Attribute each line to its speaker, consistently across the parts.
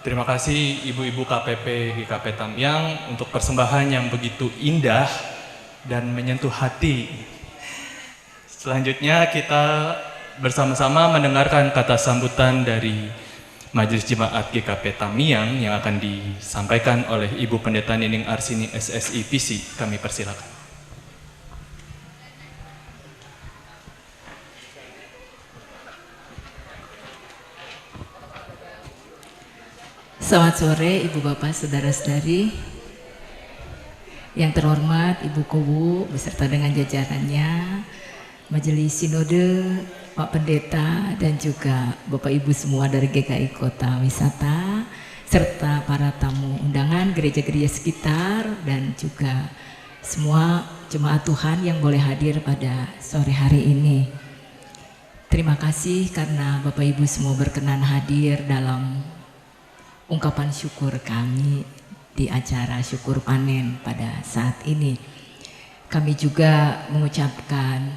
Speaker 1: Terima kasih Ibu-Ibu KPP GKP Tamyang untuk persembahan yang begitu indah dan menyentuh hati. Selanjutnya kita bersama-sama mendengarkan kata sambutan dari Majelis Jemaat GKP Tamyang yang akan disampaikan oleh Ibu Pendeta Nining Arsini SSI PC. Kami persilakan.
Speaker 2: Selamat sore Ibu Bapak Saudara-saudari. Yang terhormat Ibu Kubu beserta dengan jajarannya, Majelis Sinode, Pak Pendeta dan juga Bapak Ibu semua dari GKI Kota Wisata serta para tamu undangan gereja-gereja sekitar dan juga semua jemaat Tuhan yang boleh hadir pada sore hari ini. Terima kasih karena Bapak Ibu semua berkenan hadir dalam ungkapan syukur kami di acara syukur panen pada saat ini. Kami juga mengucapkan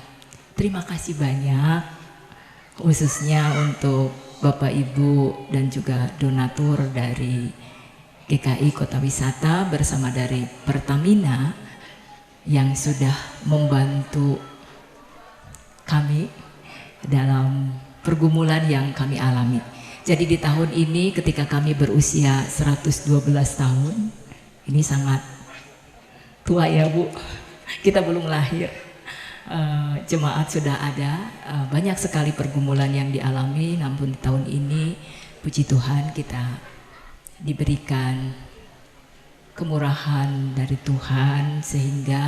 Speaker 2: terima kasih banyak khususnya untuk Bapak Ibu dan juga donatur dari GKI Kota Wisata bersama dari Pertamina yang sudah membantu kami dalam pergumulan yang kami alami. Jadi di tahun ini ketika kami berusia 112 tahun, ini sangat tua ya Bu, kita belum lahir, jemaat sudah ada, banyak sekali pergumulan yang dialami, namun di tahun ini puji Tuhan kita diberikan kemurahan dari Tuhan sehingga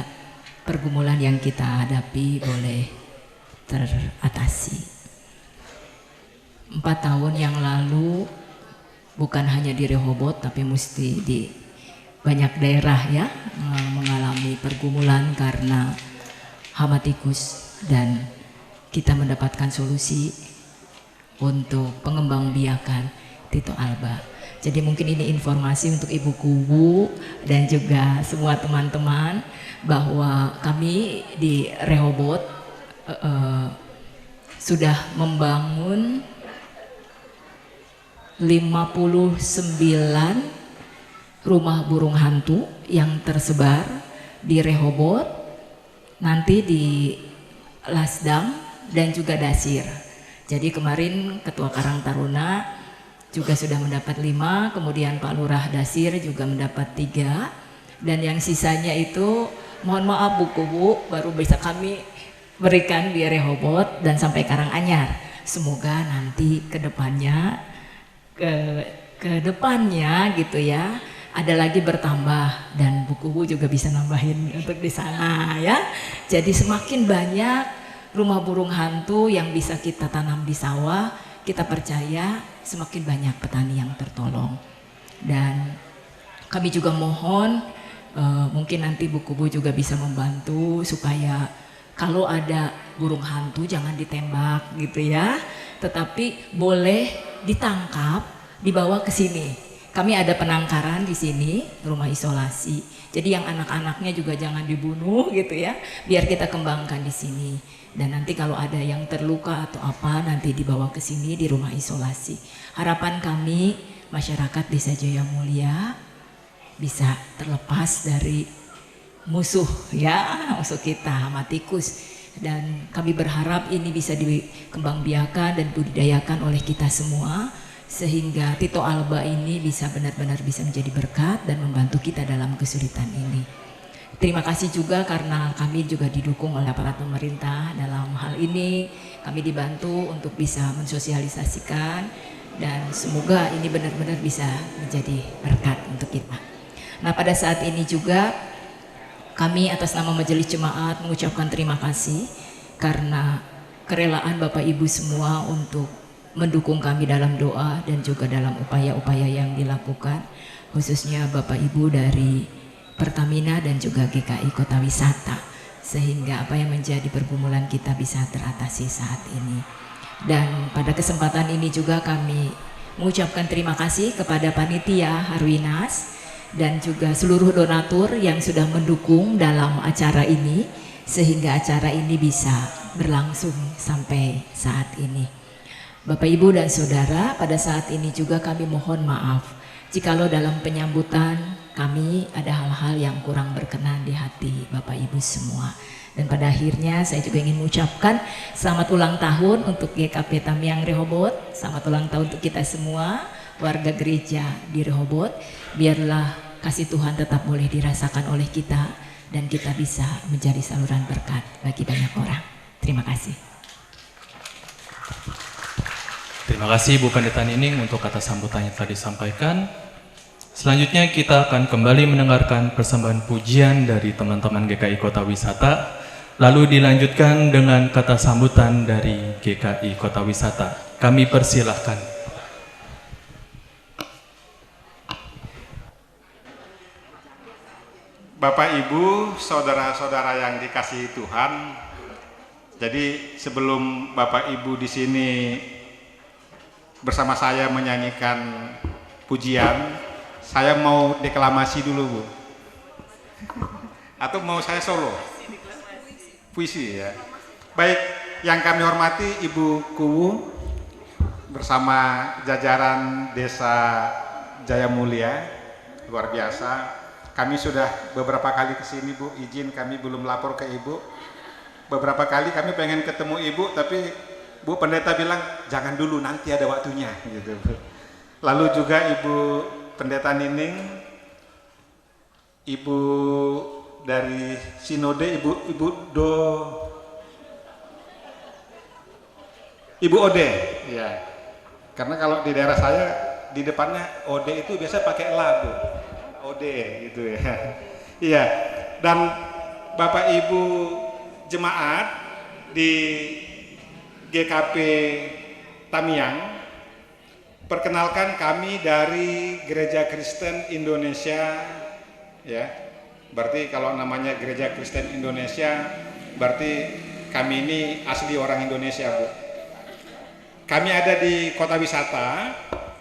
Speaker 2: pergumulan yang kita hadapi boleh teratasi. 4 tahun yang lalu bukan hanya di Rehoboth tapi mesti di banyak daerah ya mengalami pergumulan karena hama tikus dan kita mendapatkan solusi untuk pengembangbiakan Tito Alba. Jadi mungkin ini informasi untuk Ibu Kubu dan juga semua teman-teman bahwa kami di Rehoboth sudah membangun 59 rumah burung hantu yang tersebar di Rehoboth, nanti di Lasdam dan juga Dasir. Jadi kemarin Ketua Karang Taruna juga sudah mendapat 5, kemudian Pak Lurah Dasir juga mendapat 3, dan yang sisanya itu mohon maaf Bu Kubu baru bisa kami berikan di Rehoboth dan sampai Karanganyar. Semoga nanti ke depannya gitu ya ada lagi bertambah dan Bu Kubu juga bisa nambahin untuk di sana ya. Jadi semakin banyak rumah burung hantu yang bisa kita tanam di sawah, kita percaya semakin banyak petani yang tertolong. Dan kami juga mohon mungkin nanti Bu Kubu juga bisa membantu supaya kalau ada burung hantu jangan ditembak gitu ya, tetapi boleh ditangkap, dibawa ke sini. Kami ada penangkaran di sini, rumah isolasi. Jadi yang anak-anaknya juga jangan dibunuh gitu ya, biar kita kembangkan di sini. Dan nanti kalau ada yang terluka atau apa nanti dibawa ke sini di rumah isolasi. Harapan kami masyarakat Desa Jaya Mulia bisa terlepas dari musuh ya, musuh kita hama tikus. Dan kami berharap ini bisa dikembangbiakan dan budidayakan oleh kita semua sehingga Tito Alba ini bisa benar-benar bisa menjadi berkat dan membantu kita dalam kesulitan ini. Terima kasih juga karena kami juga didukung oleh aparat pemerintah dalam hal ini. Kami dibantu untuk bisa mensosialisasikan dan semoga ini benar-benar bisa menjadi berkat untuk kita. Nah pada saat ini juga kami atas nama Majelis Jemaat mengucapkan terima kasih karena kerelaan Bapak Ibu semua untuk mendukung kami dalam doa dan juga dalam upaya-upaya yang dilakukan, khususnya Bapak Ibu dari Pertamina dan juga GKI Kota Wisata, sehingga apa yang menjadi pergumulan kita bisa teratasi saat ini. Dan pada kesempatan ini juga kami mengucapkan terima kasih kepada Panitia Harwinas dan juga seluruh donatur yang sudah mendukung dalam acara ini sehingga acara ini bisa berlangsung sampai saat ini. Bapak, Ibu, dan Saudara, pada saat ini juga kami mohon maaf jikalau dalam penyambutan kami ada hal-hal yang kurang berkenan di hati Bapak Ibu semua. Dan pada akhirnya saya juga ingin mengucapkan selamat ulang tahun untuk GKP Tamiang Rehoboth. Selamat ulang tahun untuk kita semua, warga gereja di Rehoboth. Biarlah kasih Tuhan tetap boleh dirasakan oleh kita dan kita bisa menjadi saluran berkat bagi banyak orang. Terima kasih.
Speaker 1: Terima kasih Bu Pendeta Nining untuk kata sambutan yang telah disampaikan. Selanjutnya kita akan kembali mendengarkan persembahan pujian dari teman-teman GKI Kota Wisata, lalu dilanjutkan dengan kata sambutan dari GKI Kota Wisata. Kami persilahkan.
Speaker 3: Bapak, Ibu, saudara-saudara yang dikasihi Tuhan, jadi sebelum Bapak Ibu di sini bersama saya menyanyikan pujian, saya mau deklamasi dulu, Bu. Atau mau saya solo? Puisi ya. Baik, yang kami hormati Ibu Kuwu bersama jajaran Desa Jaya Mulia, luar biasa. Kami sudah beberapa kali kesini, Bu, izin kami belum lapor ke Ibu. Beberapa kali kami pengen ketemu Ibu, tapi Bu Pendeta bilang jangan dulu, nanti ada waktunya gitu. Lalu juga Ibu Pendeta Nining, Ibu dari Sinode, Ibu Ode, ya. Karena kalau di daerah saya di depannya Ode itu biasa pakai la, Bu. Ode gitu ya. Iya. Dan Bapak Ibu jemaat di GKP Tamiang, perkenalkan kami dari Gereja Kristen Indonesia, ya. Berarti kalau namanya Gereja Kristen Indonesia, berarti kami ini asli orang Indonesia, Bu. Kami ada di Kota Wisata,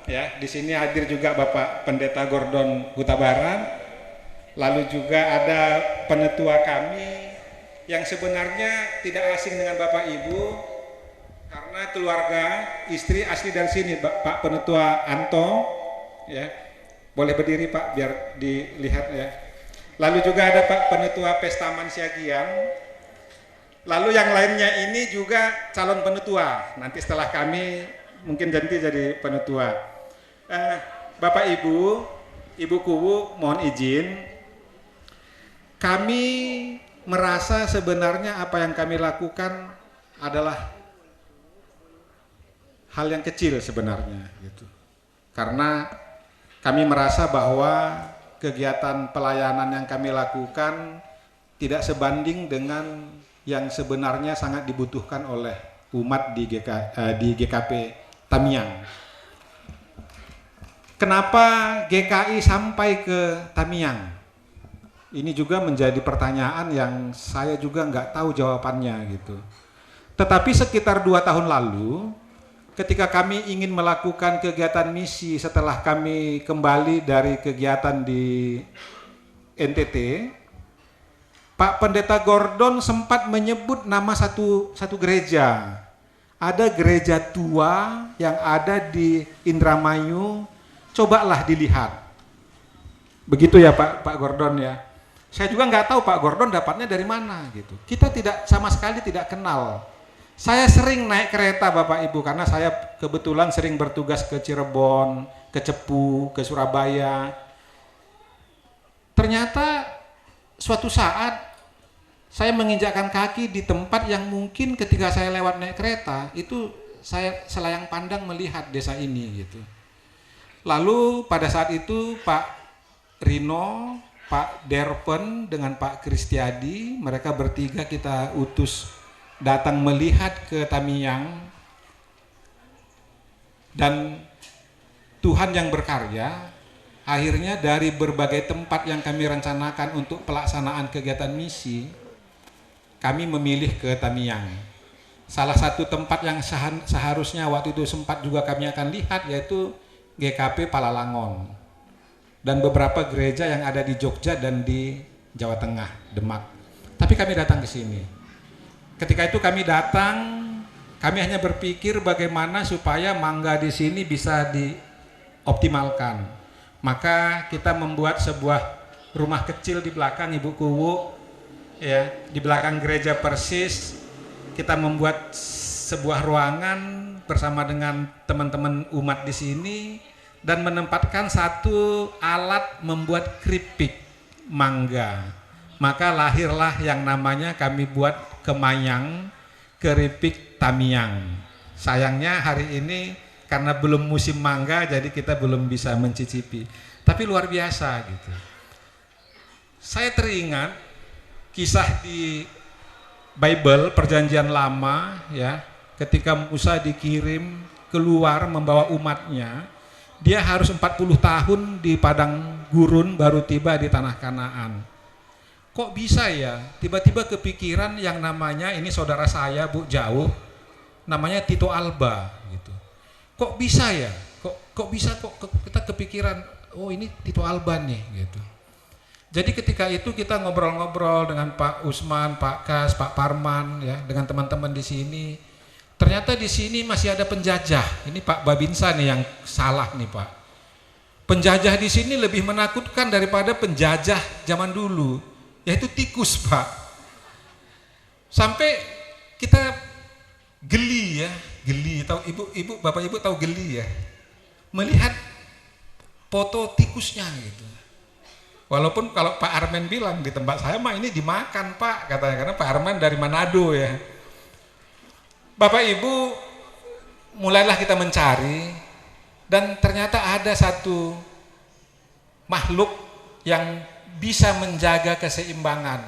Speaker 3: ya. Di sini hadir juga Bapak Pendeta Gordon Huta Barat. Lalu juga ada penetua kami yang sebenarnya tidak asing dengan Bapak Ibu, karena keluarga istri asli dari sini, Pak Penetua Anto, ya. Boleh berdiri, Pak, biar dilihat ya. Lalu juga ada Pak Penetua Pestaman Siagian. Lalu yang lainnya ini juga calon penetua. Nanti setelah kami mungkin nanti jadi penetua. Bapak Ibu, Ibu Kuwu, mohon izin. Kami merasa sebenarnya apa yang kami lakukan adalah hal yang kecil sebenarnya gitu. Karena kami merasa bahwa kegiatan pelayanan yang kami lakukan tidak sebanding dengan yang sebenarnya sangat dibutuhkan oleh umat di GKP Tamiang. Kenapa GKI sampai ke Tamiang? Ini juga menjadi pertanyaan yang saya juga nggak tahu jawabannya gitu. Tetapi sekitar 2 tahun lalu, ketika kami ingin melakukan kegiatan misi setelah kami kembali dari kegiatan di NTT, Pak Pendeta Gordon sempat menyebut nama satu gereja. Ada gereja tua yang ada di Indramayu, cobalah dilihat. Begitu ya Pak Gordon ya. Saya juga nggak tahu Pak Gordon dapatnya dari mana gitu. Kita sama sekali tidak kenal. Saya sering naik kereta Bapak Ibu karena saya kebetulan sering bertugas ke Cirebon, ke Cepu, ke Surabaya. Ternyata suatu saat saya menginjakkan kaki di tempat yang mungkin ketika saya lewat naik kereta itu saya selayang pandang melihat desa ini gitu. Lalu pada saat itu Pak Rino, Pak Derpen dengan Pak Kristiadi, mereka bertiga kita utus datang melihat ke Tamiang, dan Tuhan yang berkarya. Akhirnya dari berbagai tempat yang kami rencanakan untuk pelaksanaan kegiatan misi, kami memilih ke Tamiang. Salah satu tempat yang seharusnya waktu itu sempat juga kami akan lihat yaitu GKP Palalangon dan beberapa gereja yang ada di Jogja dan di Jawa Tengah, Demak. Tapi kami datang ke sini. Ketika itu kami datang Kami hanya berpikir bagaimana supaya mangga di sini bisa dioptimalkan. Maka kita membuat sebuah rumah kecil di belakang Ibu Kuwu, ya, di belakang gereja persis. Kita membuat sebuah ruangan bersama dengan teman-teman umat di sini dan menempatkan satu alat membuat keripik mangga. Maka lahirlah yang namanya kami buat kemayang keripik Tamiang. Sayangnya hari ini karena belum musim mangga jadi kita belum bisa mencicipi. Tapi luar biasa gitu. Saya teringat kisah di Bible Perjanjian Lama, ya, ketika Musa dikirim keluar membawa umatnya, dia harus 40 tahun di padang gurun baru tiba di tanah Kanaan. Kok bisa ya? Tiba-tiba kepikiran yang namanya, ini saudara saya Bu jauh, namanya Tito Alba gitu. Kok bisa ya? Kok bisa kita kepikiran, oh ini Tito Alba nih gitu. Jadi ketika itu kita ngobrol-ngobrol dengan Pak Usman, Pak Kas, Pak Parman, ya, dengan teman-teman di sini. Ternyata di sini masih ada penjajah. Ini Pak Babinsa nih yang salah nih Pak. Penjajah di sini lebih menakutkan daripada penjajah zaman dulu, yaitu tikus Pak. Sampai kita geli ya, geli. Tahu ibu, bapak ibu tahu geli ya? Melihat foto tikusnya gitu. Walaupun kalau Pak Armen bilang di tempat saya mah ini dimakan Pak, katanya, karena Pak Armen dari Manado ya. Bapak Ibu, mulailah kita mencari dan ternyata ada satu makhluk yang bisa menjaga keseimbangan,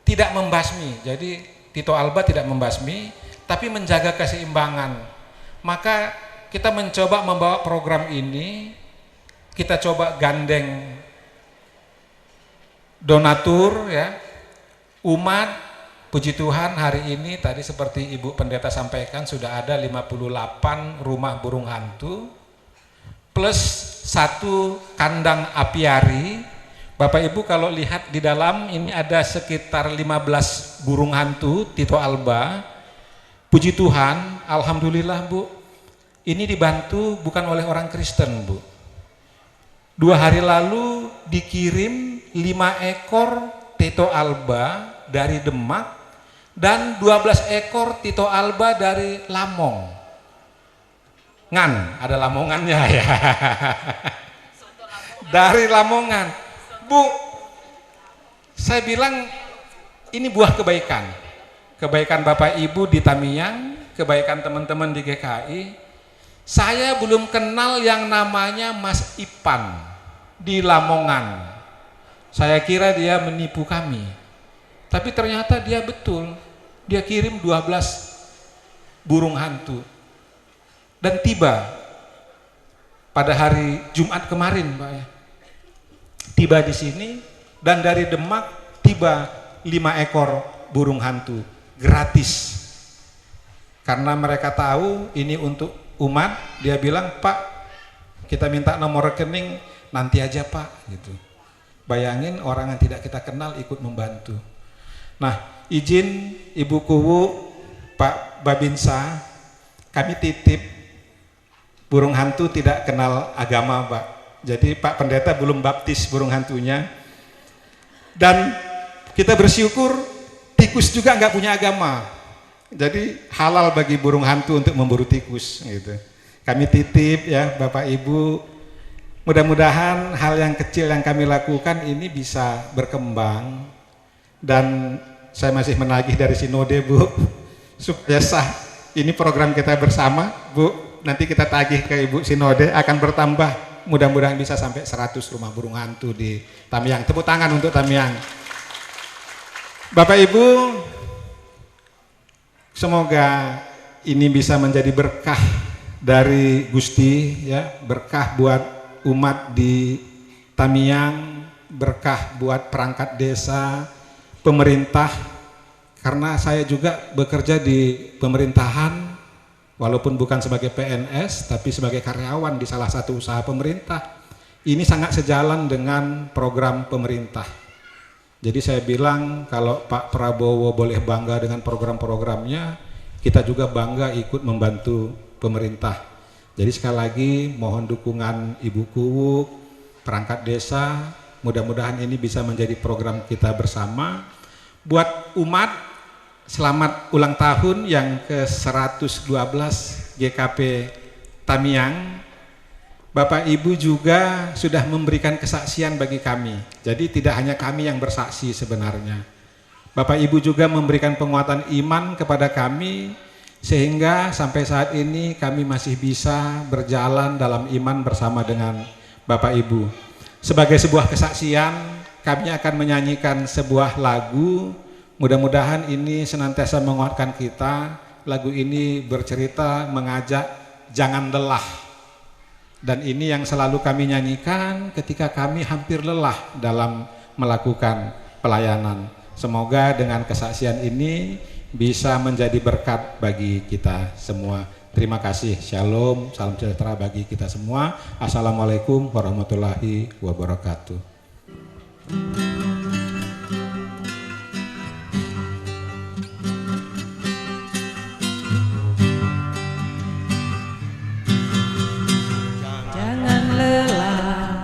Speaker 3: tidak membasmi. Jadi Tito Alba tidak membasmi, tapi menjaga keseimbangan. Maka kita mencoba membawa program ini, kita coba gandeng donatur, ya, umat. Puji Tuhan hari ini tadi seperti Ibu Pendeta sampaikan sudah ada 58 rumah burung hantu plus 1 kandang apiari. Bapak Ibu kalau lihat di dalam ini ada sekitar 15 burung hantu Tito Alba. Puji Tuhan, alhamdulillah Bu, ini dibantu bukan oleh orang Kristen Bu. 2 hari lalu dikirim 5 ekor Tito Alba dari Demak dan 12 ekor Tito Alba dari Lamong. Ngan, ada Lamongannya ya. Dari Lamongan. Bu, saya bilang ini buah kebaikan. Kebaikan Bapak Ibu di Tamiang, kebaikan teman-teman di GKI. Saya belum kenal yang namanya Mas Ipan di Lamongan. Saya kira dia menipu kami. Tapi ternyata dia betul. Dia kirim 12 burung hantu. Dan tiba pada hari Jumat kemarin, Pak ya. Tiba di sini dan dari Demak tiba 5 ekor burung hantu gratis. Karena mereka tahu ini untuk umat, dia bilang, "Pak, kita minta nomor rekening nanti aja, Pak." gitu. Bayangin orang yang tidak kita kenal ikut membantu. Nah, izin Ibu Kuwu, Pak Babinsa, kami titip burung hantu tidak kenal agama, Pak. Jadi Pak Pendeta belum baptis burung hantunya. Dan kita bersyukur tikus juga nggak punya agama. Jadi halal bagi burung hantu untuk memburu tikus gitu. Kami titip ya Bapak Ibu, mudah-mudahan hal yang kecil yang kami lakukan ini bisa berkembang. Dan saya masih menagih dari sinode Bu, supaya sah ini program kita bersama Bu, nanti kita tagih ke Ibu Sinode akan bertambah, mudah-mudahan bisa sampai 100 rumah burung hantu di Tamiang. Tepuk tangan untuk Tamiang. Bapak Ibu, semoga ini bisa menjadi berkah dari Gusti ya, berkah buat umat di Tamiang, berkah buat perangkat desa, pemerintah, karena saya juga bekerja di pemerintahan walaupun bukan sebagai PNS tapi sebagai karyawan di salah satu usaha pemerintah. Ini sangat sejalan dengan program pemerintah. Jadi saya bilang kalau Pak Prabowo boleh bangga dengan program-programnya, kita juga bangga ikut membantu pemerintah. Jadi sekali lagi mohon dukungan Ibu Kuwuk, perangkat desa, mudah-mudahan ini bisa menjadi program kita bersama. Buat umat, selamat ulang tahun yang ke-112 GKP Tamiang. Bapak Ibu juga sudah memberikan kesaksian bagi kami. Jadi tidak hanya kami yang bersaksi sebenarnya. Bapak Ibu juga memberikan penguatan iman kepada kami sehingga sampai saat ini kami masih bisa berjalan dalam iman bersama dengan Bapak Ibu. Sebagai sebuah kesaksian, kami akan menyanyikan sebuah lagu. Mudah-mudahan ini senantiasa menguatkan kita. Lagu ini bercerita mengajak jangan lelah. Dan ini yang selalu kami nyanyikan ketika kami hampir lelah dalam melakukan pelayanan. Semoga dengan kesaksian ini bisa menjadi berkat bagi kita semua. Terima kasih. Shalom, salam sejahtera bagi kita semua. Assalamualaikum warahmatullahi wabarakatuh.
Speaker 4: Jangan lelah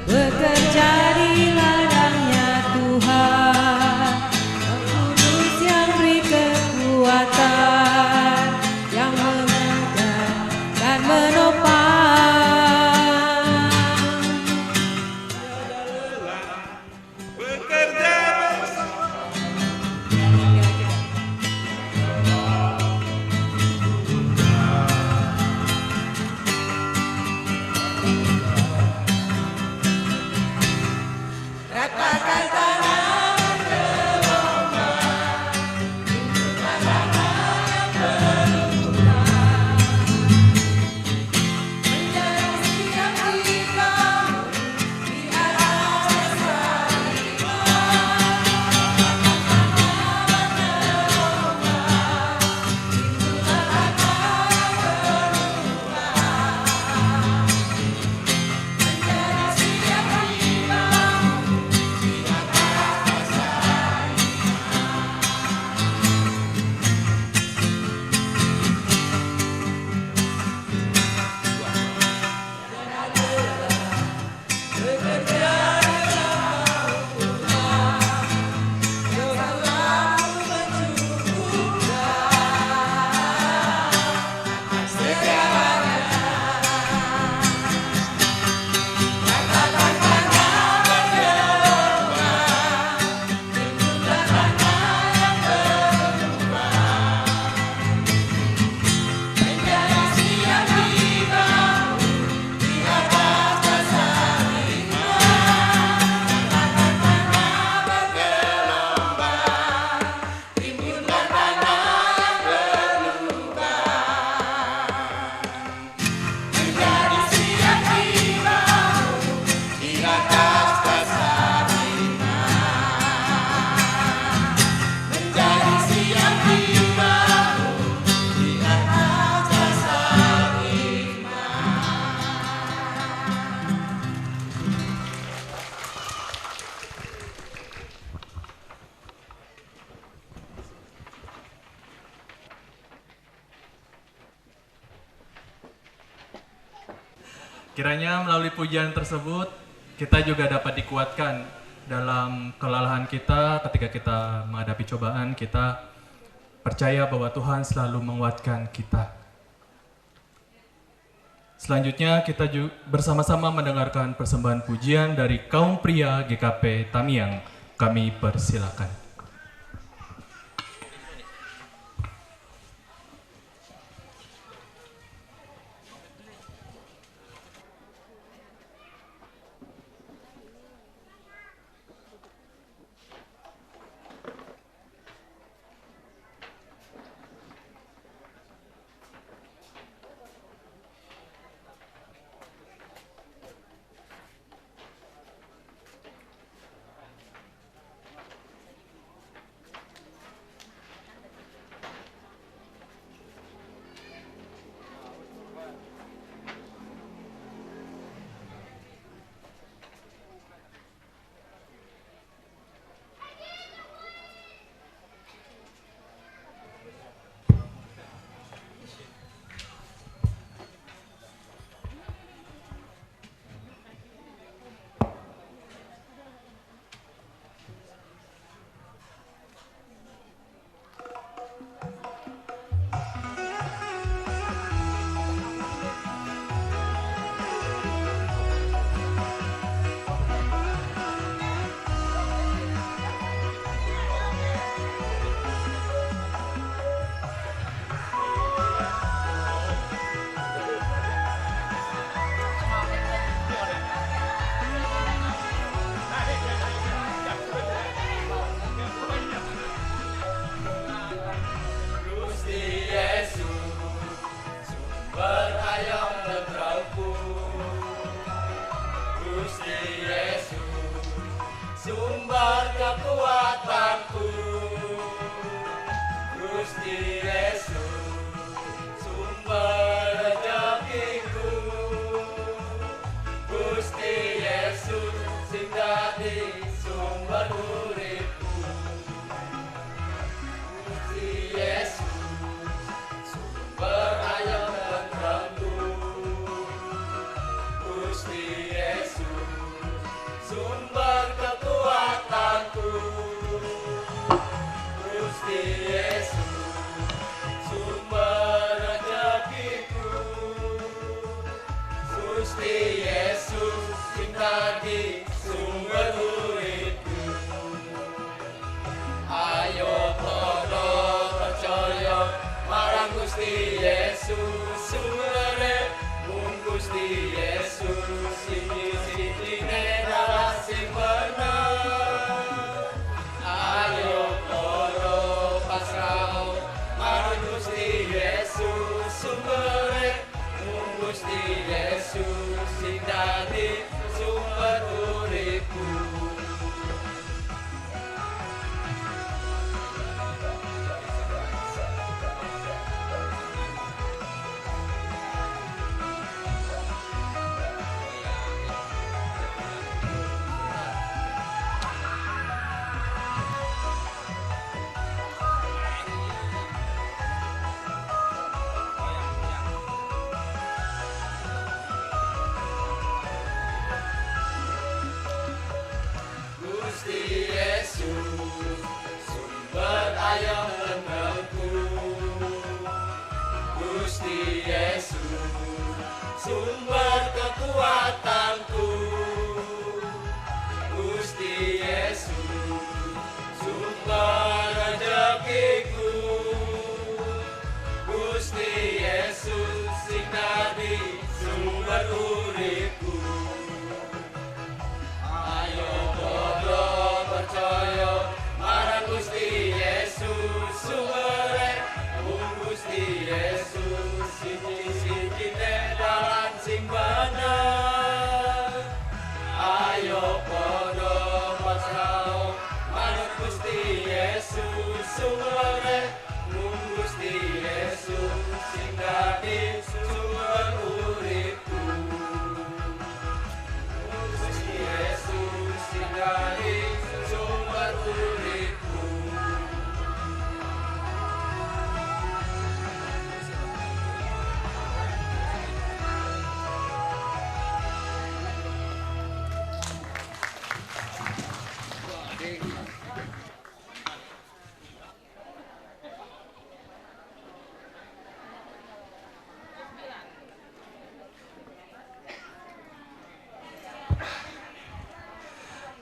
Speaker 4: bekerja di ladangnya Tuhan, Roh Kudus yang beri kekuatan, yang mengajar dan menopang.
Speaker 3: Bekerja bersama.
Speaker 4: Ratakan tangan gelombang, menjadi siap kita di atas
Speaker 1: Kiranya melalui pujian tersebut kita juga dapat dikuatkan dalam kelelahan kita ketika kita menghadapi cobaan. Kita percaya bahwa Tuhan selalu menguatkan kita. Selanjutnya kita bersama-sama mendengarkan persembahan pujian dari kaum pria GKP Tamiang. Kami persilakan. Gusti Yesus sing dadi sumber uripku. Ayo padha percaya marang Gusti Yesus sumbere, mung Gusti Yesus siji-sijine dalan sing bener. Ayo padha pasrah marang Gusti Yesus sumbere, mung Gusti Yesus sing dadi sumber uripku. Gusti Yesus, sumber ayam tenangku. Gusti Yesus, sumber kekuatanku. Gusti Yesus, sumber rezekiku. Gusti Yesus, sing dadi sumber uripku. Ayo padha percaya marang Gusti Yesus sumbere, mung Gusti Yesus siji-sijine dalan sing bener. Ayo padha pasrah marang Gusti Yesus sumbere, mung Gusti Yesus sing dadi sumber uripku. Gusti Yesus sing dadi sumber uripku.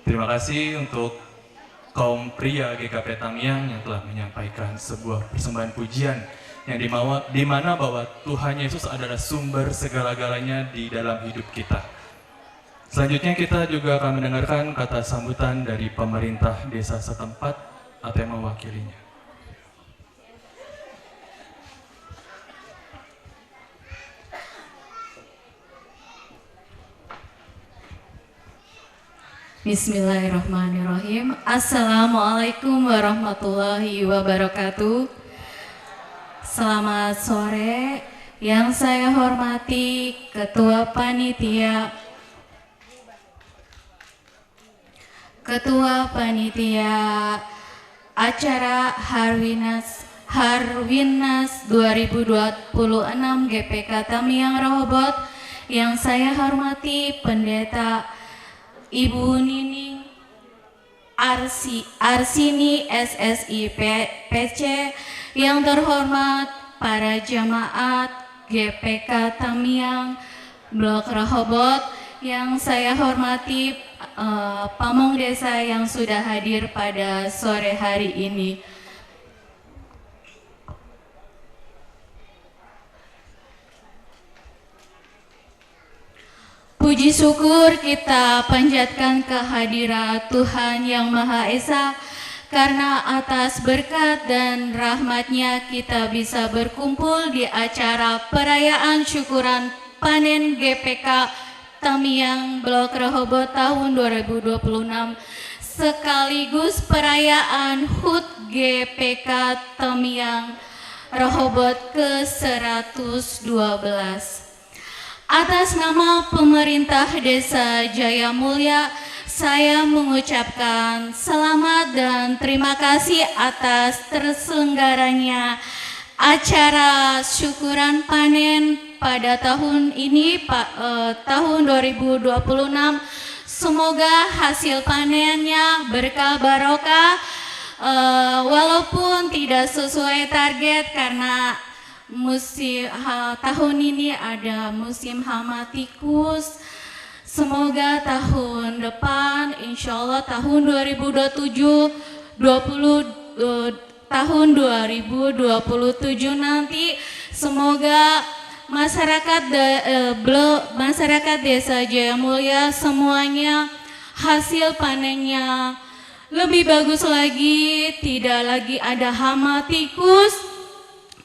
Speaker 1: Terima kasih untuk kaum pria GKP Tamiang yang telah menyampaikan sebuah persembahan pujian yang di mana bahwa Tuhan Yesus adalah sumber segala-galanya di dalam hidup kita. Selanjutnya kita juga akan mendengarkan kata sambutan dari pemerintah desa setempat atau yang mewakilinya.
Speaker 5: Bismillahirrahmanirrahim. Assalamualaikum warahmatullahi wabarakatuh. Selamat sore. Yang saya hormati Ketua Panitia acara Harwinas 2026 GPK Tamiang Rehobot. Yang saya hormati Pendeta Ibu Nining Arsini SSI PC, yang terhormat para jamaat GPK Tamiang Blok Rehobot, yang saya hormati pamong desa yang sudah hadir pada sore hari ini. Puji syukur kita panjatkan kehadirat Tuhan Yang Maha Esa, karena atas berkat dan rahmat-Nya kita bisa berkumpul di acara perayaan syukuran panen GPK Tamiang Blok Rehobot tahun 2026, sekaligus perayaan HUT GPK Tamiang Rehobot ke-112. Atas nama pemerintah Desa Jaya Mulia, saya mengucapkan selamat dan terima kasih atas terselenggaranya acara syukuran panen pada tahun ini, tahun 2026. Semoga hasil panennya berkah barokah, walaupun tidak sesuai target karena tahun ini ada musim hama tikus. Semoga tahun depan, insya Allah tahun 2027, tahun 2027 nanti, semoga masyarakat Desa Jaya Mulia semuanya hasil panennya lebih bagus lagi, tidak lagi ada hama tikus,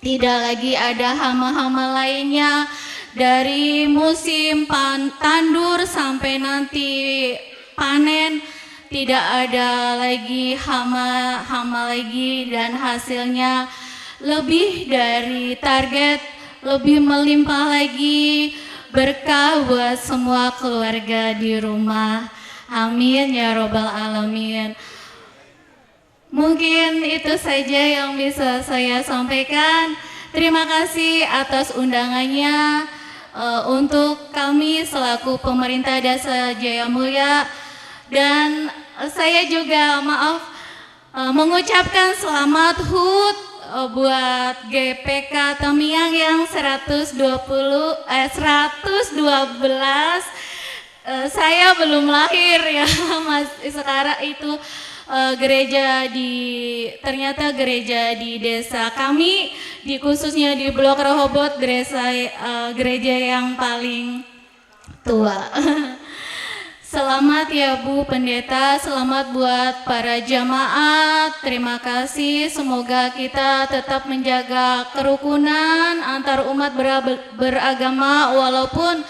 Speaker 5: tidak lagi ada hama-hama lainnya. Dari musim tandur sampai nanti panen tidak ada lagi hama lagi, dan hasilnya lebih dari target, lebih melimpah lagi, berkah buat semua keluarga di rumah. Amin ya robbal alamin. Mungkin itu saja yang bisa saya sampaikan. Terima kasih atas undangannya. Untuk kami selaku pemerintah Desa Jaya Mulia, dan saya juga mengucapkan selamat HUT buat GPK Tamiang yang 112. Saya belum lahir ya Mas, sekarang itu ternyata gereja di desa kami, khususnya di Blok Rehoboth, gereja yang paling tua. Selamat ya Bu Pendeta, selamat buat para jamaat. Terima kasih, semoga kita tetap menjaga kerukunan antar umat beragama, walaupun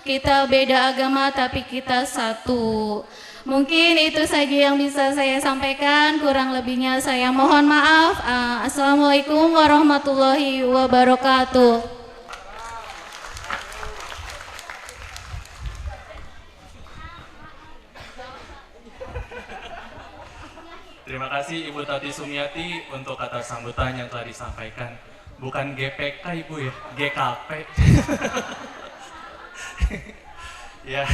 Speaker 5: kita beda agama tapi kita satu. Mungkin itu saja yang bisa saya sampaikan, kurang lebihnya saya mohon maaf. Assalamualaikum warahmatullahi wabarakatuh.
Speaker 1: Terima kasih Ibu Tati Sumiati untuk kata sambutan yang telah disampaikan. Bukan GPK Ibu ya, GKP. Ya.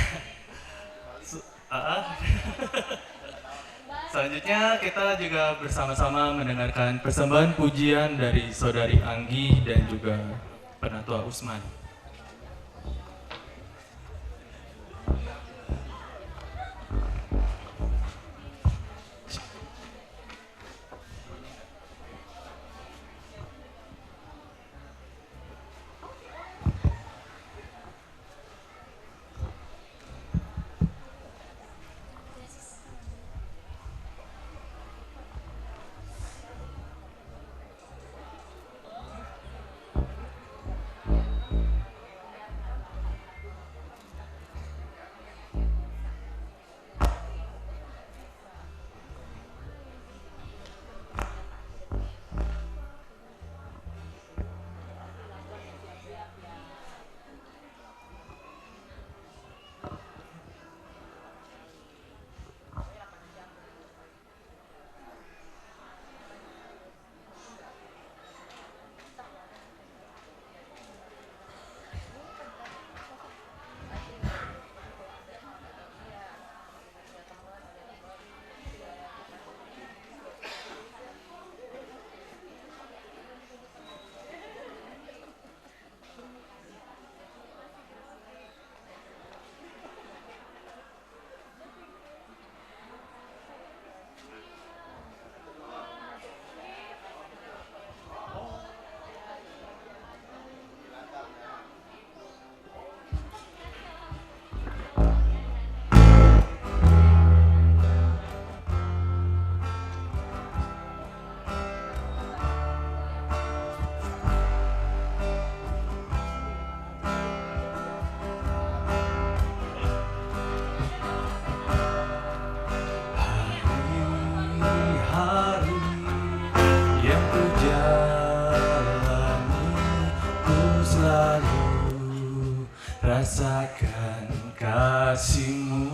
Speaker 1: Selanjutnya kita juga bersama-sama mendengarkan persembahan pujian dari Saudari Anggi dan juga Penatua Usman.
Speaker 6: rasakan kasih-Mu.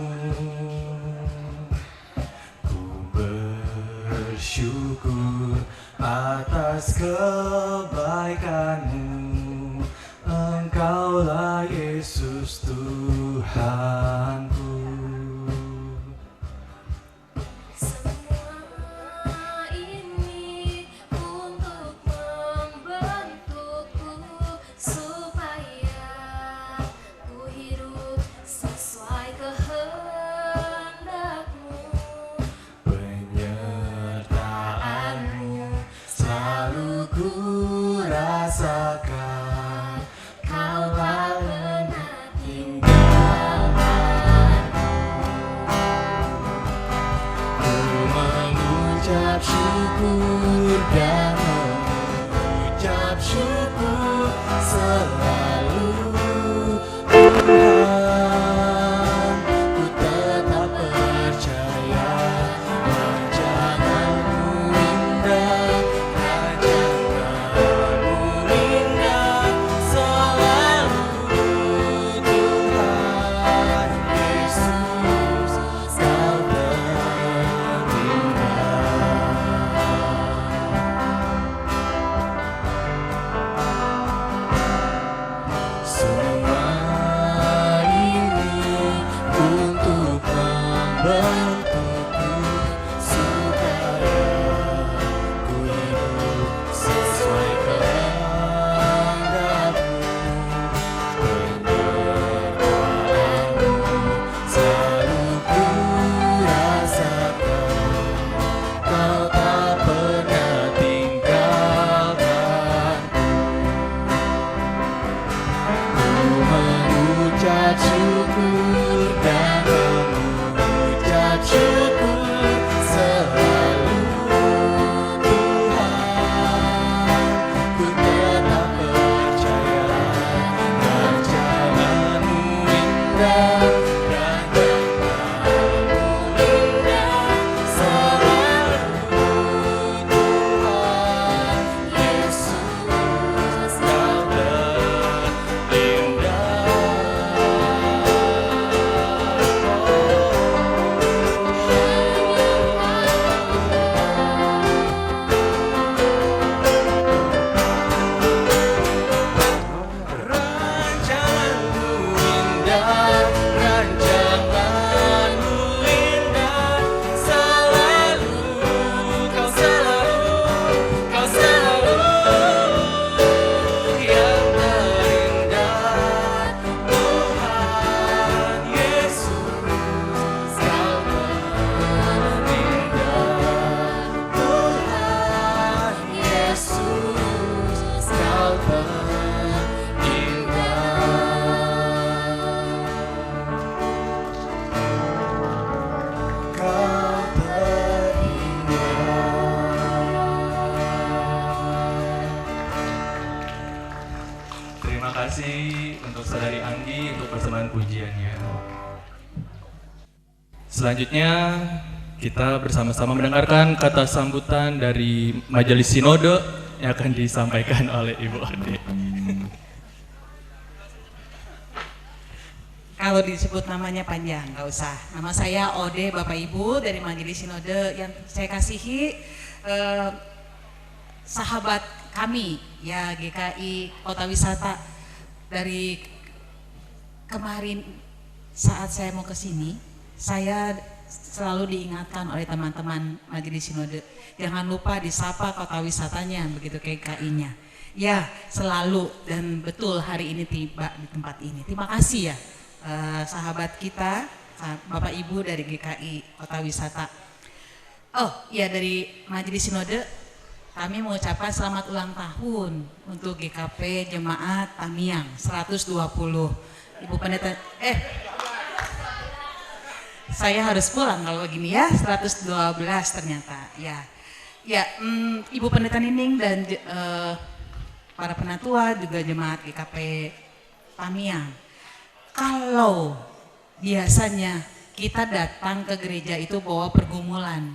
Speaker 6: Ku bersyukur atas kebaikan-Mu. Engkaulah Yesus Tuhanku.
Speaker 5: Semua ini untuk membentukku
Speaker 6: bersyukur dan mengucap syukur selalu Tuhan. Ku tetap percaya rancangan-Mu indah, rancangan-Mu indah selalu Tuhan. Yesus Kau terindah. Rancangan-Mu indah, rancangan-Mu indah selalu, Kau selalu yang terindah. Tuhan Yesus Kau terindah. Tuhan Yesus Kau terindah. Kau
Speaker 1: Terima kasih untuk Saudari Anggi untuk persembahan pujiannya. Selanjutnya kita bersama-sama mendengarkan kata sambutan dari Majelis Sinode yang akan disampaikan oleh Ibu Ode.
Speaker 7: Kalau disebut namanya panjang, nggak usah. Nama saya Ode, Bapak Ibu dari Majelis Sinode yang saya kasihi, sahabat kami ya GKI Kota Wisata. Dari kemarin saat saya mau ke sini, saya selalu diingatkan oleh teman-teman Majelis Sinode, jangan lupa disapa kota wisatanya, begitu GKI-nya. Ya, selalu dan betul hari ini tiba di tempat ini. Terima kasih ya. Sahabat kita, Bapak Ibu dari GKI Kota Wisata. Oh ya, dari Majelis Sinode kami mengucapkan selamat ulang tahun untuk GKP Jemaat Tamiang 120. Ibu Pendeta, saya harus pulang kalau begini ya, 112 ternyata ya. Ya, Ibu Pendeta Nining dan para penatua juga Jemaat GKP Tamiang. Kalau biasanya kita datang ke gereja itu bawa pergumulan,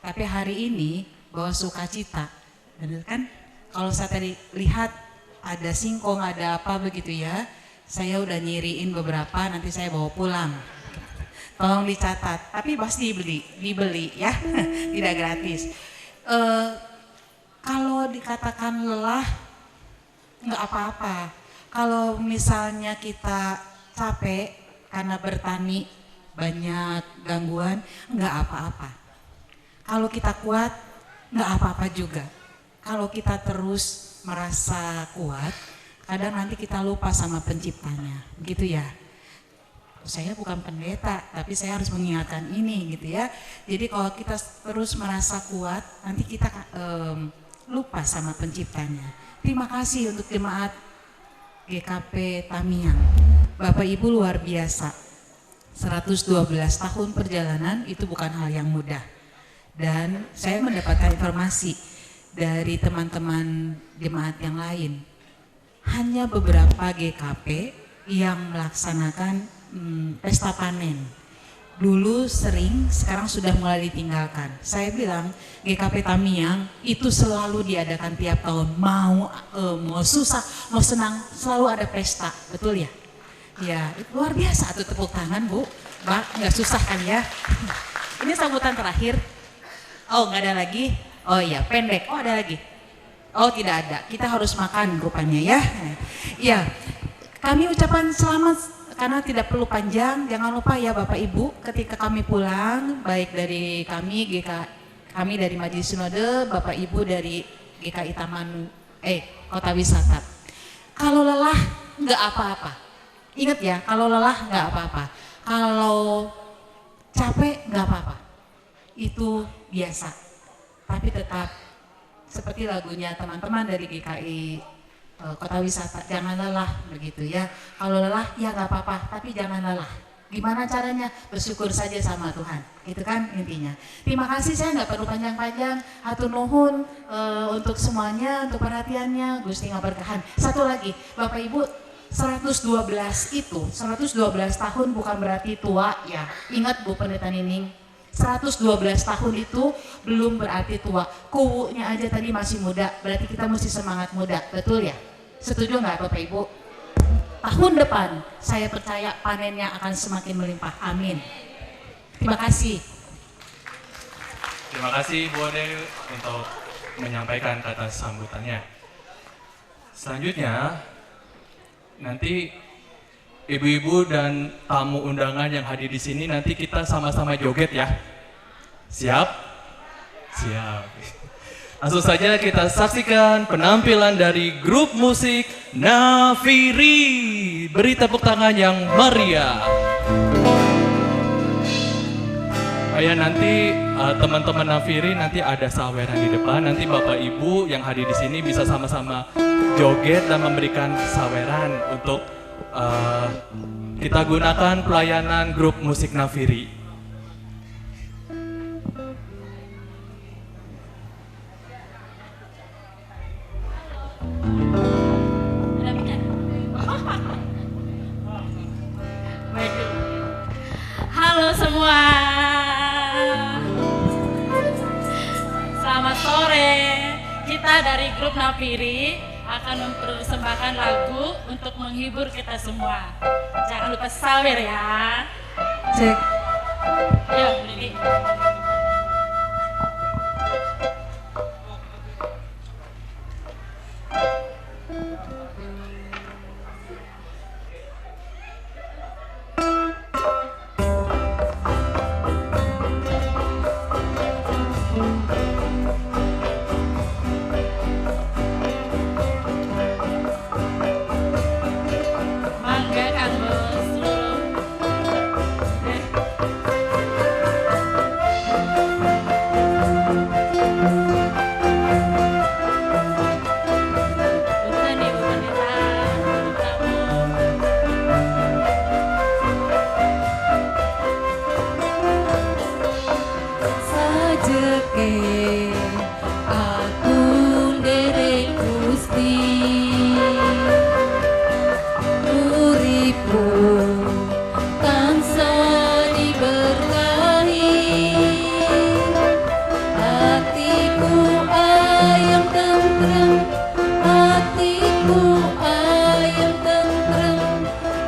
Speaker 7: tapi hari ini bawa sukacita, benar kan? Kalau saya tadi lihat ada singkong, ada apa begitu ya, saya udah nyiriin beberapa, nanti saya bawa pulang. Tolong dicatat, tapi pasti dibeli ya, tidak gratis. Kalau dikatakan lelah, nggak apa-apa. Kalau misalnya kita capek karena bertani banyak gangguan, nggak apa-apa. Kalau kita kuat, nggak apa-apa juga. Kalau kita terus merasa kuat, kadang nanti kita lupa sama penciptanya, begitu ya. Saya bukan pendeta, tapi saya harus mengingatkan ini gitu ya. Jadi kalau kita terus merasa kuat, nanti kita lupa sama penciptanya. Terima kasih untuk jemaat GKP Tamiang. Bapak Ibu luar biasa. 112 tahun perjalanan itu bukan hal yang mudah. Dan saya mendapatkan informasi dari teman-teman jemaat yang lain. Hanya beberapa GKP yang melaksanakan pesta panen. Dulu sering, sekarang sudah mulai ditinggalkan. Saya bilang GKP Tamiang itu selalu diadakan tiap tahun. Mau susah, mau senang, selalu ada pesta, betul ya? Ya, luar biasa tuh, tepuk tangan Bu. Mbak, nggak susah kan ya? Ini sambutan terakhir. Oh, nggak ada lagi? Oh iya, pendek. Oh, ada lagi? Oh, tidak ada. Kita harus makan rupanya ya. Ya, kami ucapan selamat karena tidak perlu panjang. Jangan lupa ya Bapak Ibu, ketika kami pulang, baik dari kami dari Majelis Sinode, Bapak Ibu dari GKI Kota Wisata. Kalau lelah, nggak apa-apa. Ingat ya, kalau lelah nggak apa-apa. Kalau capek nggak apa-apa. Itu biasa. Tapi tetap seperti lagunya teman-teman dari GKI kota wisata. Jangan lelah begitu ya. Kalau lelah ya nggak apa-apa, tapi jangan lelah. Gimana caranya? Bersyukur saja sama Tuhan. Itu kan intinya. Terima kasih, saya nggak perlu panjang-panjang. Hatur nuhun untuk semuanya, untuk perhatiannya. Gusti ngaberkahan. Satu lagi, Bapak Ibu, 112 itu, 112 tahun bukan berarti tua ya. Ingat Bu Pendeta Nining, 112 tahun itu belum berarti tua. Kuwunya aja tadi masih muda, berarti kita mesti semangat muda, betul ya? Setuju nggak Bapak Ibu? Tahun depan saya percaya panennya akan semakin melimpah, amin. Terima kasih.
Speaker 1: Terima kasih Bu Ode untuk menyampaikan kata sambutannya. Selanjutnya, nanti ibu-ibu dan tamu undangan yang hadir di sini nanti kita sama-sama joget ya. Siap? Siap. Langsung saja kita saksikan penampilan dari grup musik Nafiri. Beri tepuk tangan yang meriah. Ya nanti teman-teman Nafiri nanti ada saweran di depan. Nanti Bapak Ibu yang hadir di sini bisa sama-sama joget dan memberikan saweran untuk kita gunakan pelayanan grup musik Nafiri.
Speaker 5: Halo semua. Selamat sore. Kita dari grup Nafiri akan mempersembahkan lagu untuk menghibur kita semua. Jangan lupa sawer ya.
Speaker 7: Cek.
Speaker 5: Ya, Bu Didi. Mangga Kang Bos, seluruh. Bukan nih, bukan kita.
Speaker 4: Sajeke aku nderek Gusti uripku tansah diberkahi hatiku ayam tentrem hatiku ayam tentrem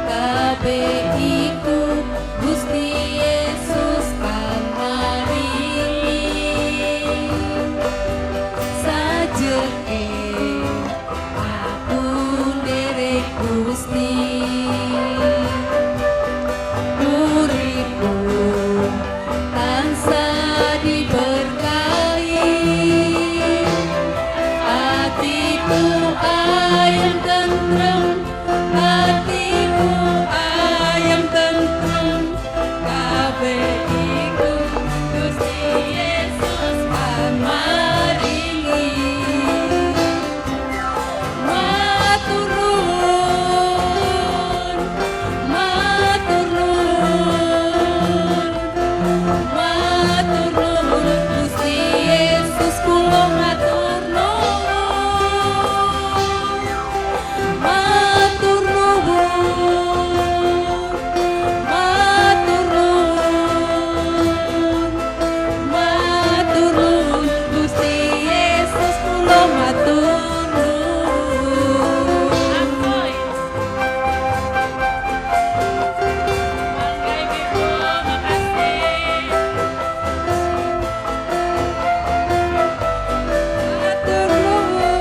Speaker 4: kabeh iku Gusti Yesus kang maringi sajeke aku nderek Gusti uripku tansah diberkahi hatiku ayam tentrem hatiku ayam tentrem kabeh iku Gusti Yesus kang maringi matur nuwun matur nuwun matur nuwun Gusti Yesus kula matur nuwun matur nuwun matur nuwun matur nuwun Gusti Yesus kula matur nuwun
Speaker 5: Akoy. Mangga Ibu, makasih.
Speaker 4: matur nuwun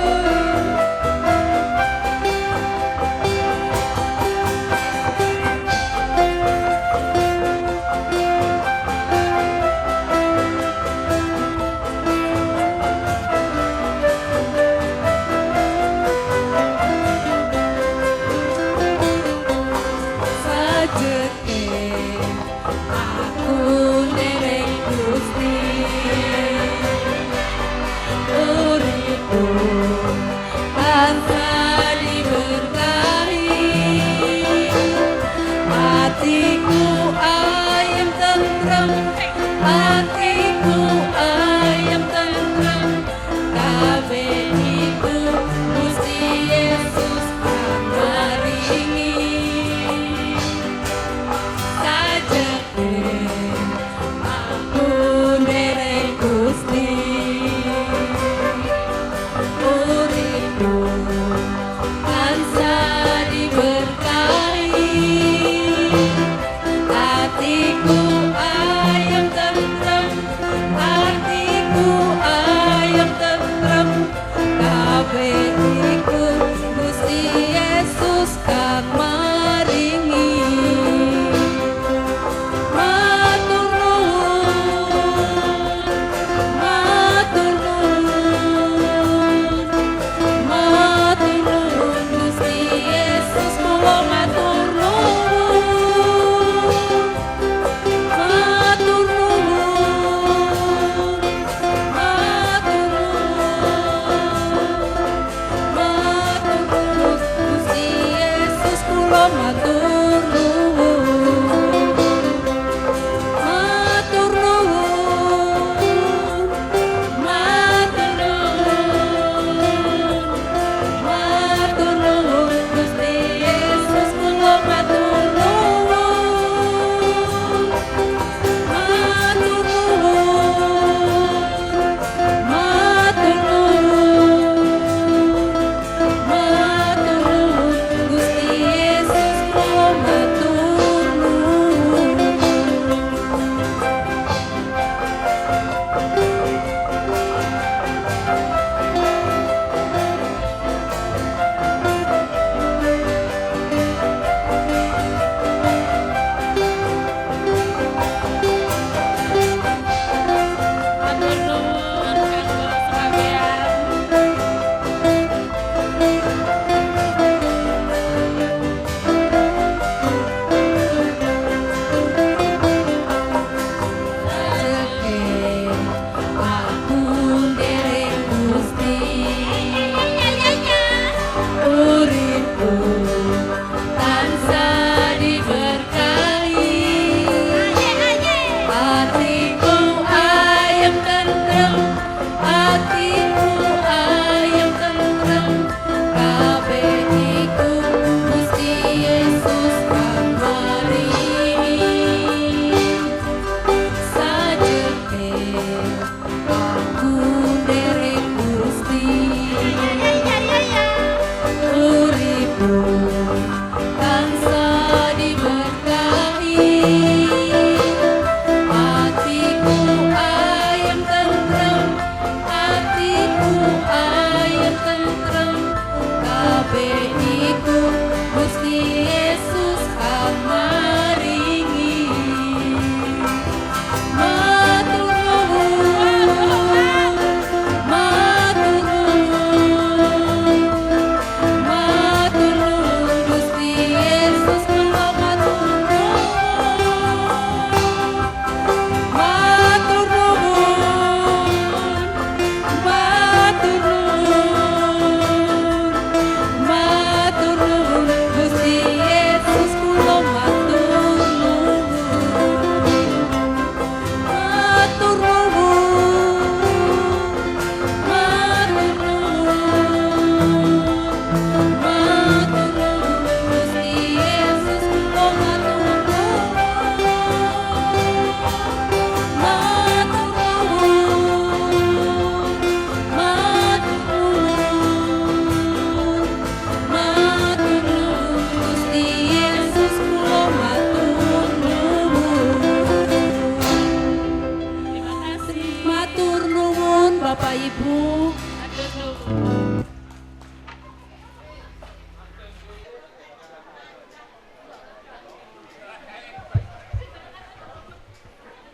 Speaker 4: sajeke aku nderek Gusti uripku tansah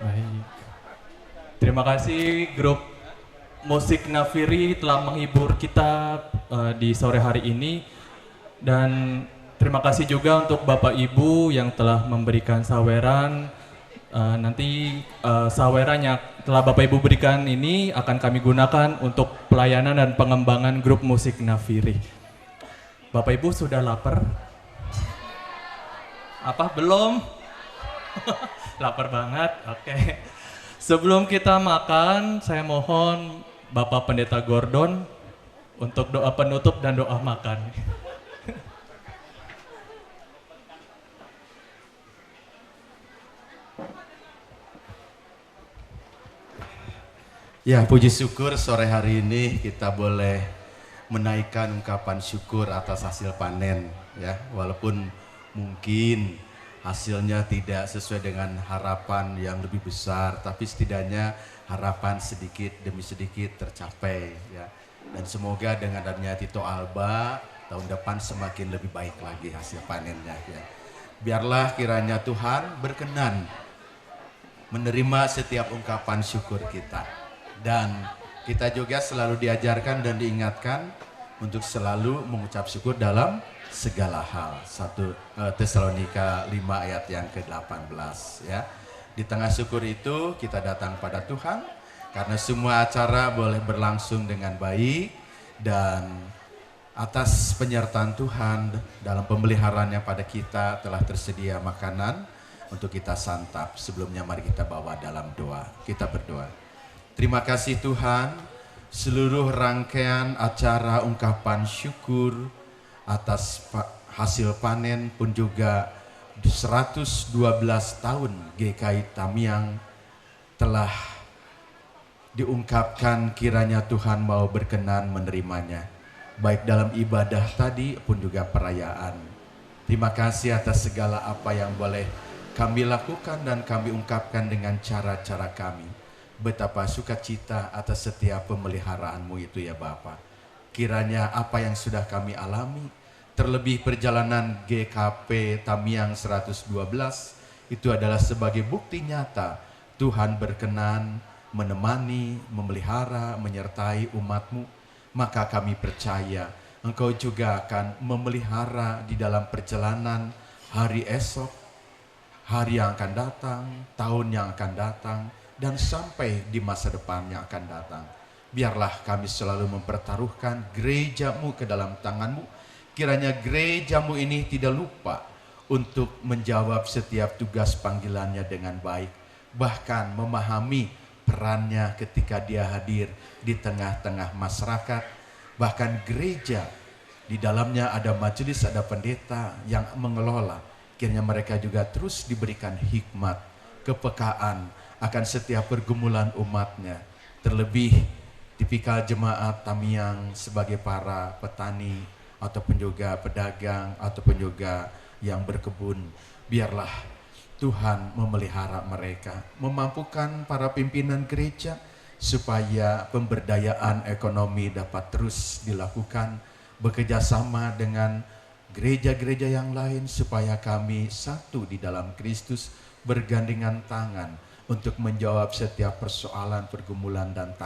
Speaker 1: Baik. Terima kasih grup musik Nafiri telah menghibur kita di sore hari ini, dan terima kasih juga untuk Bapak Ibu yang telah memberikan saweran. Nanti saweran yang telah Bapak Ibu berikan ini akan kami gunakan untuk pelayanan dan pengembangan grup musik Nafiri. Bapak Ibu sudah lapar? Apa belum? Lapar banget. Oke. Sebelum kita makan, saya mohon Bapak Pendeta Gordon untuk doa penutup dan doa makan.
Speaker 8: Ya, puji syukur sore hari ini kita boleh menaikkan ungkapan syukur atas hasil panen ya. Walaupun mungkin hasilnya tidak sesuai dengan harapan yang lebih besar, tapi setidaknya harapan sedikit demi sedikit tercapai ya. Dan semoga dengan adanya Tito Alba tahun depan semakin lebih baik lagi hasil panennya ya. Biarlah kiranya Tuhan berkenan menerima setiap ungkapan syukur kita. Dan kita juga selalu diajarkan dan diingatkan untuk selalu mengucap syukur dalam segala hal. 1 Tesalonika 5 ayat yang ke-18 ya. Di tengah syukur itu kita datang pada Tuhan karena semua acara boleh berlangsung dengan baik, dan atas penyertaan Tuhan dalam pemeliharaannya pada kita telah tersedia makanan untuk kita santap. Sebelumnya mari kita bawa dalam doa. Kita berdoa. Terima kasih Tuhan, seluruh rangkaian acara ungkapan syukur atas hasil panen pun juga 112 tahun GKI Tamiang telah diungkapkan, kiranya Tuhan mau berkenan menerimanya. Baik dalam ibadah tadi pun juga perayaan. Terima kasih atas segala apa yang boleh kami lakukan dan kami ungkapkan dengan cara-cara kami. Betapa sukacita atas setiap pemeliharaanmu itu ya Bapa. Kiranya apa yang sudah kami alami, terlebih perjalanan GKP Tamiang 112, itu adalah sebagai bukti nyata Tuhan berkenan menemani, memelihara, menyertai umat-Mu. Maka kami percaya Engkau juga akan memelihara di dalam perjalanan hari esok, hari yang akan datang, tahun yang akan datang, dan sampai di masa depan yang akan datang. Biarlah kami selalu mempertaruhkan gereja-Mu ke dalam tangan-Mu. Kiranya gereja-Mu ini tidak lupa untuk menjawab setiap tugas panggilannya dengan baik. Bahkan memahami perannya ketika dia hadir di tengah-tengah masyarakat. Bahkan gereja, di dalamnya ada majelis, ada pendeta yang mengelola. Kiranya mereka juga terus diberikan hikmat, kepekaan akan setiap pergumulan umatnya. Terlebih tipikal jemaat Tamiang sebagai para petani ataupun juga pedagang ataupun juga yang berkebun. Biarlah Tuhan memelihara mereka, memampukan para pimpinan gereja supaya pemberdayaan ekonomi dapat terus dilakukan, bekerja sama dengan gereja-gereja yang lain supaya kami satu di dalam Kristus, bergandengan tangan untuk menjawab setiap persoalan, pergumulan dan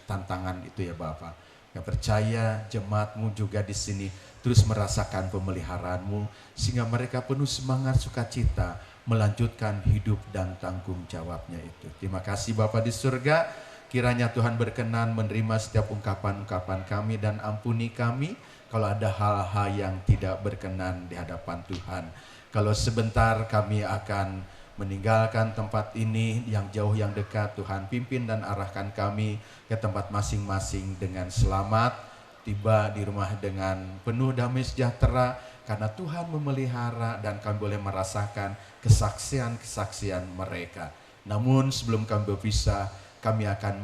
Speaker 8: tantangan itu ya Bapak. Yang percaya jemaat-Mu juga di sini terus merasakan pemeliharaan-Mu sehingga mereka penuh semangat sukacita melanjutkan hidup dan tanggung jawabnya itu. Terima kasih Bapa di surga, kiranya Tuhan berkenan menerima setiap ungkapan-ungkapan kami dan ampuni kami kalau ada hal-hal yang tidak berkenan di hadapan Tuhan. Kalau sebentar kami akan meninggalkan tempat ini, yang jauh yang dekat, Tuhan pimpin dan arahkan kami ke tempat masing-masing dengan selamat, tiba di rumah dengan penuh damai sejahtera, karena Tuhan memelihara dan kami boleh merasakan kesaksian-kesaksian mereka. Namun sebelum kami berpisah, kami akan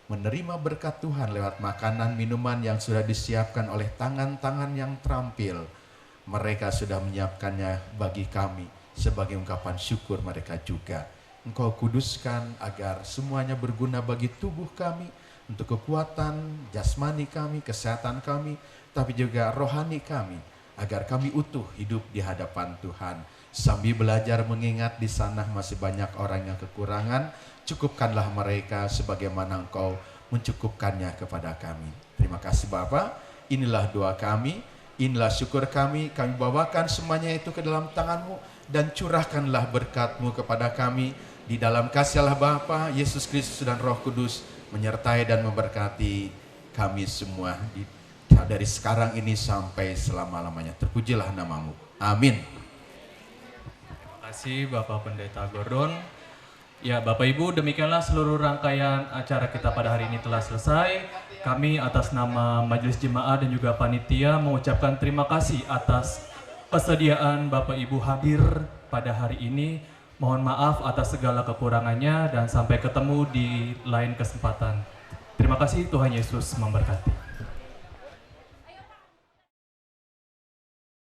Speaker 8: menerima berkat Tuhan lewat makanan minuman yang sudah disiapkan oleh tangan-tangan yang terampil. Mereka sudah menyiapkannya bagi kami sebagai ungkapan syukur mereka juga. Engkau kuduskan agar semuanya berguna bagi tubuh kami, untuk kekuatan jasmani kami, kesehatan kami, tapi juga rohani kami, agar kami utuh hidup di hadapan Tuhan. Sambil belajar mengingat di sana masih banyak orang yang kekurangan, cukupkanlah mereka sebagaimana Engkau mencukupkannya kepada kami. Terima kasih Bapa. Inilah doa kami, inilah syukur kami bawakan semuanya itu ke dalam tangan-Mu, dan curahkanlah berkat-Mu kepada kami. Di dalam kasih Allah Bapa, Yesus Kristus dan Roh Kudus menyertai dan memberkati kami semua dari sekarang ini sampai selama-lamanya. Terpujilah nama-Mu. Amin.
Speaker 1: Terima kasih Bapak Pendeta Gordon. Ya Bapak Ibu, demikianlah seluruh rangkaian acara kita pada hari ini telah selesai. Kami atas nama Majelis Jemaat dan juga Panitia mengucapkan terima kasih atas persediaan Bapak Ibu hadir pada hari ini. Mohon maaf atas segala kekurangannya dan sampai ketemu di lain kesempatan. Terima kasih, Tuhan Yesus memberkati.